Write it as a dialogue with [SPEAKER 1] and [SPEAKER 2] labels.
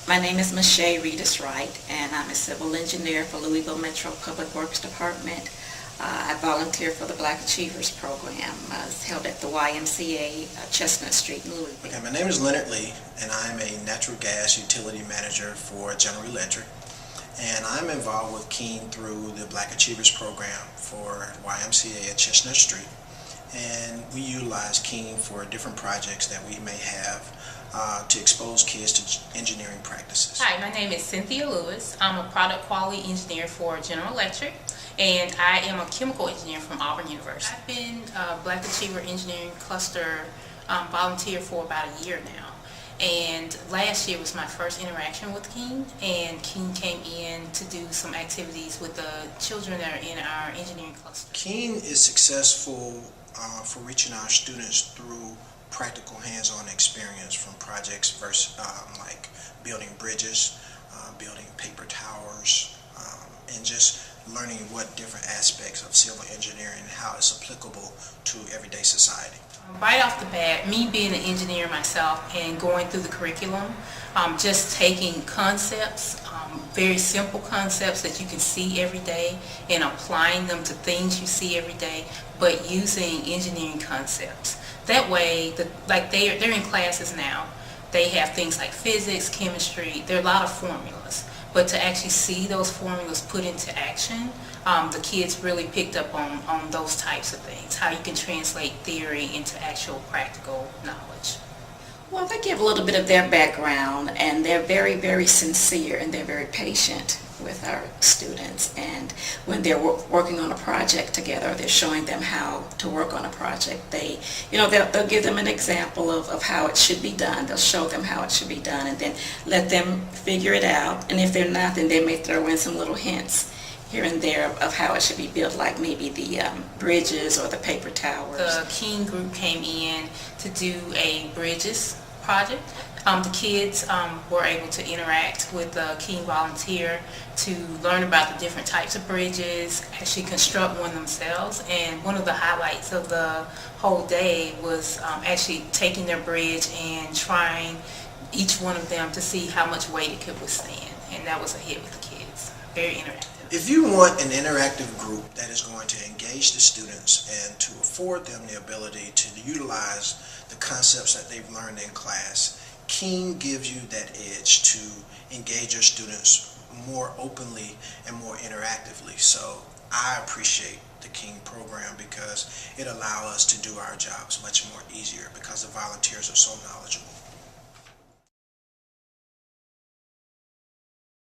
[SPEAKER 1] My name is Mache Readus-Wright, and I'm a civil engineer for Louisville Metro Public Works Department. I volunteer for the Black Achievers Program. It's held at the YMCA Chestnut Street in Louisville.
[SPEAKER 2] Okay, my name is Leonard Lee, and I'm a natural gas utility manager for General Electric. And I'm involved with Keen through the Black Achievers Program for YMCA at Chestnut Street. And we utilize Keen for different projects that we may have to expose kids to engineering practices.
[SPEAKER 3] Hi, my name is Cynthia Lewis. I'm a product quality engineer for General Electric, and I am a chemical engineer from Auburn University. I've been a Black Achiever Engineering Cluster volunteer for about a year now. And last year was my first interaction with Keen, and Keen came in to do some activities with the children that are in our engineering cluster.
[SPEAKER 2] Keen is successful for reaching our students through practical hands-on experience from projects like building bridges, building paper towers, and just learning what different aspects of civil engineering and how it's applicable to everyday society.
[SPEAKER 3] Right off the bat, me being an engineer myself and going through the curriculum, just taking concepts, very simple concepts that you can see every day, and applying them to things you see every day, but using engineering concepts. That way, they're in classes now. They have things like physics, chemistry. There are a lot of formulas. But to actually see those formulas put into action, the kids really picked up on those types of things, how you can translate theory into actual practical knowledge.
[SPEAKER 1] Well, they give a little bit of their background, and they're very, very sincere, and they're very patient with our students. And when they're working on a project together, they're showing them how to work on a project. They'll give them an example of how it should be done. They'll show them how it should be done, and then let them figure it out. And if they're not, then they may throw in some little hints here and there of how it should be built, like maybe the bridges or the paper towers.
[SPEAKER 3] The Keen group came in to do a bridges project. The kids were able to interact with the Keen volunteer to learn about the different types of bridges, actually construct one themselves. And one of the highlights of the whole day was actually taking their bridge and trying each one of them to see how much weight it could withstand. And that was a hit with the kids. Very interactive.
[SPEAKER 2] If you want an interactive group that is going to engage the students and to afford them the ability to utilize the concepts that they've learned in class, Keen gives you that edge to engage your students more openly and more interactively. So I appreciate the Keen program because it allows us to do our jobs much more easier because the volunteers are so knowledgeable.